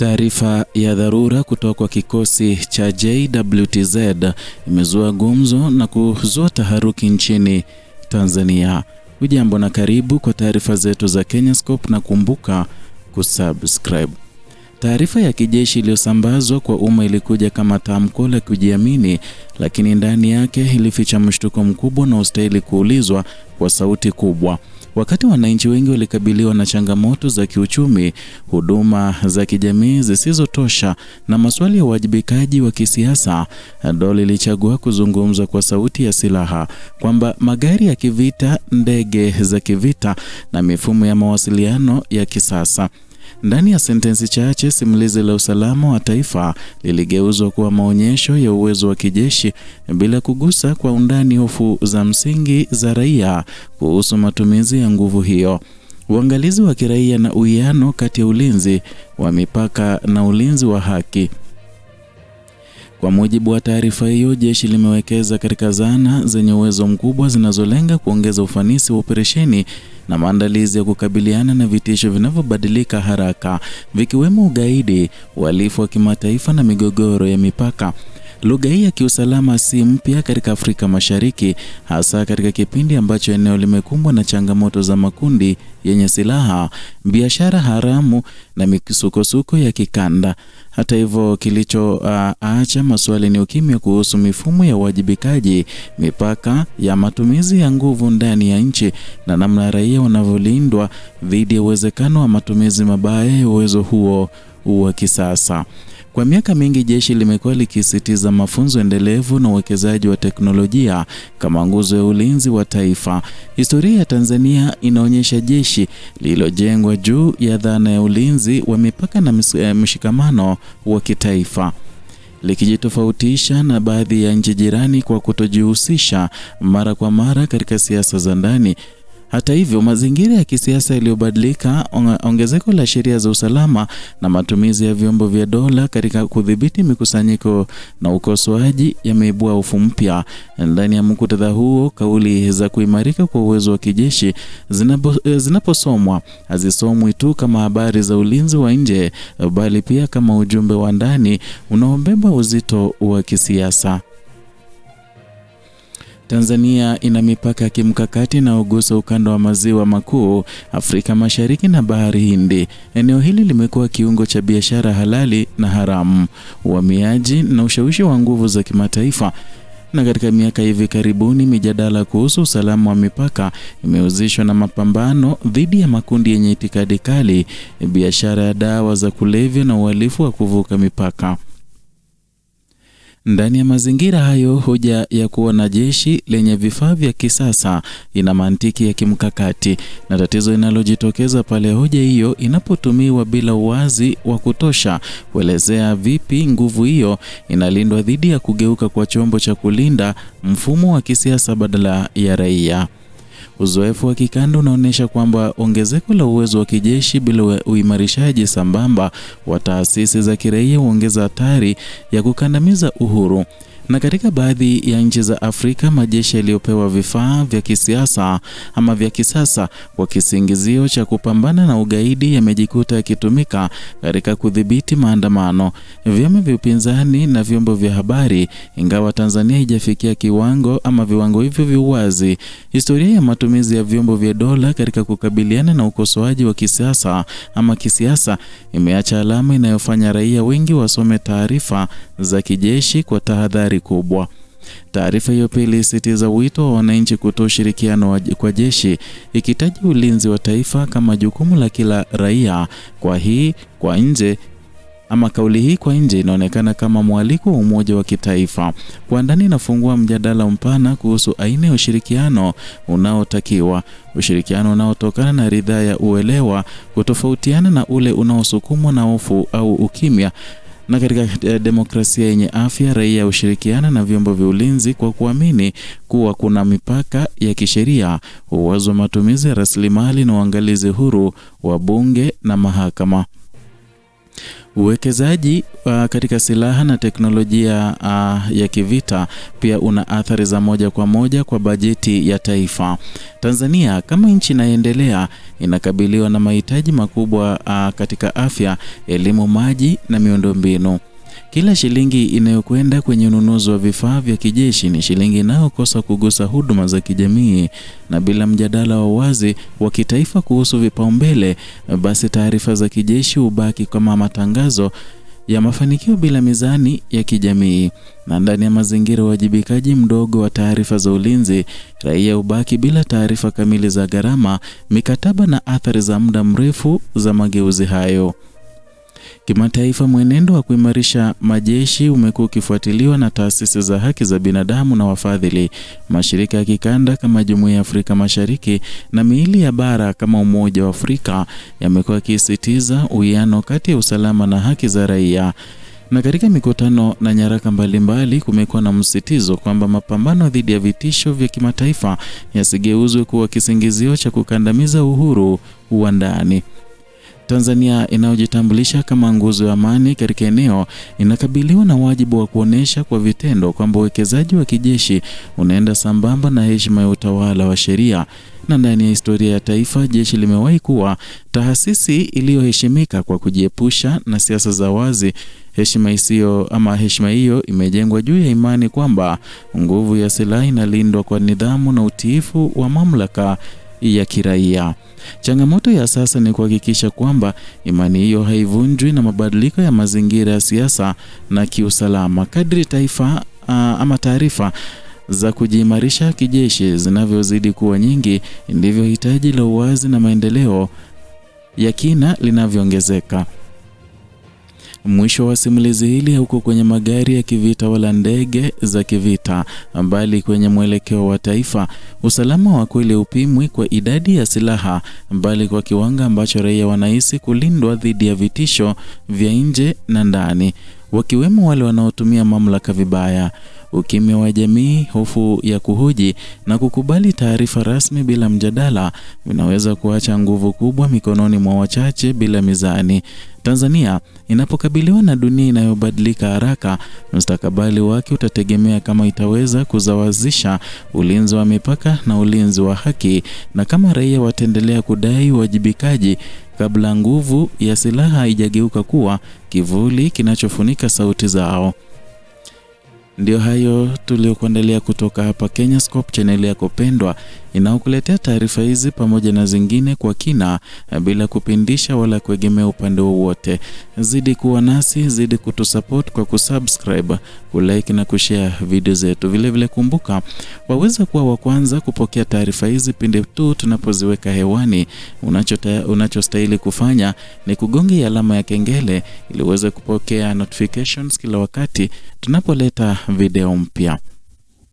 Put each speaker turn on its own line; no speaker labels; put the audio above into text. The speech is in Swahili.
Taarifa ya dharura kutoka kwa kikosi cha JWTZ imezua gumzo na kuzua taharuki nchini Tanzania. Hujambo na karibu kwa taarifa zetu za Kenyascope na kumbuka kusubscribe. Taarifa ya kijeshi iliyosambazwa kwa umma ilikuja kama tamko la kujiamini, lakini ndani yake ilificha mshtuko mkubwa na ustahili kuulizwa kwa sauti kubwa. Wakati wananchi wengi walikabiliwa na changamoto za kiuchumi, huduma za kijamii zisizotosha na maswali ya uwajibikaji wa kisiasa, dola ilichagua kuzungumza kwa sauti ya silaha kwamba magari ya kivita, ndege za kivita na mifumo ya mawasiliano ya kisasa. Ndani ya sentensi chache, simulizi la usalama wa taifa liligeuzwa kuwa maonyesho ya uwezo wa kijeshi bila kugusa kwa undani hofu za msingi za raia kuhusu matumizi ya nguvu hiyo. Uangalizi wa kiraia na uwiano kati ya ulinzi wa mipaka na ulinzi wa haki. Kwa mujibu wa taarifa hiyo, jeshi limewekeza katika zana zenye uwezo mkubwa zinazolenga kuongeza ufanisi wa operesheni na maandalizi ya kukabiliana na vitisho vinavyobadilika haraka, vikiwemo ugaidi, uhalifu wa kimataifa na migogoro ya mipaka. Lugha hii ya kiusalama si mpya katika Afrika Mashariki, hasa katika kipindi ambacho eneo limekumbwa na changamoto za makundi yenye silaha, biashara haramu na misukosuko ya kikanda. Hata hivyo, kilichoacha maswali ni ukimya kuhusu mifumo ya uwajibikaji, mipaka ya matumizi ya nguvu ndani ya nchi na namna raia wanavyolindwa dhidi ya uwezekano wa matumizi mabaya ya uwezo huo wa kisasa. Kwa miaka mingi jeshi limekuwa likisisitiza mafunzo endelevu na uwekezaji wa teknolojia kama nguzo ya ulinzi wa taifa. Historia ya Tanzania inaonyesha jeshi lililojengwa juu ya dhana ya ulinzi wa mipaka na mshikamano wa kitaifa, likijitofautisha na baadhi ya nchi jirani kwa kutojihusisha mara kwa mara katika siasa za ndani. Hata hivyo, mazingira ya kisiasa yaliyobadilika, ongezeko la sheria za usalama na matumizi ya vyombo vya dola katika kudhibiti mikusanyiko na ukosoaji yameibua hofu mpya. Ndani ya muktadha huo, kauli za kuimarika kwa uwezo wa kijeshi zinaposomwa hazisomwi tu kama habari za ulinzi wa nje, bali pia kama ujumbe wa ndani unaobeba uzito wa kisiasa. Tanzania ina mipaka ya kimkakati na ugusa ukanda wa maziwa makuu, Afrika Mashariki na Bahari Hindi. Eneo hili limekuwa kiungo cha biashara halali na haramu, uhamiaji na ushawishi wa nguvu za kimataifa. Na katika miaka hivi karibuni, mijadala kuhusu usalama wa mipaka imehusishwa na mapambano dhidi ya makundi yenye itikadi kali, biashara ya dawa za kulevya na uhalifu wa kuvuka mipaka. Ndani ya mazingira hayo, hoja ya kuwa na jeshi lenye vifaa vya kisasa ina mantiki ya kimkakati, na tatizo linalojitokeza pale hoja hiyo inapotumiwa bila uwazi wa kutosha kuelezea vipi nguvu hiyo inalindwa dhidi ya kugeuka kwa chombo cha kulinda mfumo wa kisiasa badala ya raia. Uzoefu wa kikanda unaonyesha kwamba ongezeko la uwezo wa kijeshi bila uimarishaji sambamba wa taasisi za kiraia huongeza hatari ya kukandamiza uhuru. Na katika baadhi ya nchi za Afrika, majeshi yaliyopewa vifaa vya kisiasa ama vya kisasa kwa kisingizio cha kupambana na ugaidi yamejikuta yakitumika katika kudhibiti maandamano, vyama vya upinzani na vyombo vya habari. Ingawa Tanzania haijafikia viwango hivyo vya uwazi, historia ya matumizi ya vyombo vya dola katika kukabiliana na ukosoaji wa kisiasa imeacha alama inayofanya raia wengi wasome taarifa za kijeshi kwa tahadhari kubwa. Taarifa hiyo pili ilisisitiza wito wa wananchi kutoa ushirikiano kwa jeshi, ikitaja ulinzi wa taifa kama jukumu la kila raia. Kauli hii kwa nje inaonekana kama mwaliko wa umoja wa kitaifa. Kwa ndani inafungua mjadala mpana kuhusu aina ya ushirikiano unaotakiwa, ushirikiano unaotokana na ridhaa ya uelewa, kutofautiana na ule unaosukumwa na hofu au ukimya. Na katika demokrasia yenye afya, raia ushirikiana na vyombo vya ulinzi kwa kuamini kuwa kuna mipaka ya kisheria, uwezo wa matumizi ya rasilimali na uangalizi huru wa bunge na mahakama. Uwekezaji katika silaha na teknolojia ya kivita pia una athari za moja kwa moja kwa bajeti ya taifa. Tanzania kama nchi inaendelea inakabiliwa na mahitaji makubwa katika afya, elimu, maji na miundombinu. Kila shilingi inayokwenda kwenye ununuzi wa vifaa vya kijeshi ni shilingi inayokosa kugusa huduma za kijamii, na bila mjadala wa wazi wa kitaifa kuhusu vipaumbele, basi taarifa za kijeshi hubaki kama matangazo ya mafanikio bila mizani ya kijamii. Na ndani ya mazingira uwajibikaji mdogo wa taarifa za ulinzi, raia hubaki bila taarifa kamili za gharama, mikataba na athari za muda mrefu za mageuzi hayo. Kimataifa, mwenendo wa kuimarisha majeshi umekuwa ukifuatiliwa na taasisi za haki za binadamu na wafadhili. Mashirika ya kikanda kama Jumuiya ya Afrika Mashariki na miili ya bara kama Umoja wa Afrika yamekuwa yakisisitiza uwiano kati ya usalama na haki za raia. Na katika mikutano na nyaraka mbalimbali kumekuwa na msisitizo kwamba mapambano dhidi ya vitisho vya kimataifa yasigeuzwe kuwa kisingizio cha kukandamiza uhuru wa ndani. Tanzania inayojitambulisha kama nguzo ya amani katika eneo inakabiliwa na wajibu wa kuonesha kwa vitendo kwamba uwekezaji wa kijeshi unaenda sambamba na heshima ya utawala wa sheria. Na ndani ya historia ya taifa, jeshi limewahi kuwa taasisi iliyoheshimika kwa kujiepusha na siasa za wazi. Heshima hiyo imejengwa juu ya imani kwamba nguvu ya silaha inalindwa kwa nidhamu na utiifu wa mamlaka ya kiraia. Changamoto ya sasa ni kuhakikisha kwamba imani hiyo haivunjwi na mabadiliko ya mazingira ya siasa na kiusalama. Kadri taarifa za kujiimarisha kijeshi zinavyozidi kuwa nyingi, ndivyo hitaji la uwazi na maendeleo ya kina linavyoongezeka. Mwisho wa simulizi hili hauko kwenye magari ya kivita wala ndege za kivita, bali kwenye mwelekeo wa taifa. Usalama wa kweli upimwi kwa idadi ya silaha, bali kwa kiwango ambacho raia wanahisi kulindwa dhidi ya vitisho vya nje na ndani, wakiwemo wale wanaotumia mamlaka vibaya. Ukimya wa jamii, hofu ya kuhoji na kukubali taarifa rasmi bila mjadala vinaweza kuacha nguvu kubwa mikononi mwa wachache bila mizani. Tanzania inapokabiliwa na dunia inayobadilika haraka, mustakabali wake utategemea kama itaweza kuzawazisha ulinzi wa mipaka na ulinzi wa haki, na kama raia wataendelea kudai uwajibikaji kabla nguvu ya silaha haijageuka kuwa kivuli kinachofunika sauti zao. Ndio hayo tuliokuandalia kutoka hapa Kenyascope, channel yako pendwa inaokuletea taarifa hizi pamoja na zingine kwa kina bila kupindisha wala kuegemea upande wowote. Zidi kuwa nasi, zidi kutusupport kwa kusubscribe, kulike na kushare video zetu. Vile kumbuka, waweza kuwa wa kwanza kupokea taarifa hizi pindi tu tunapoziweka hewani. Unachostahili kufanya ni kugonga alama ya kengele ili uweze kupokea notifications kila wakati tunapoleta video mpya.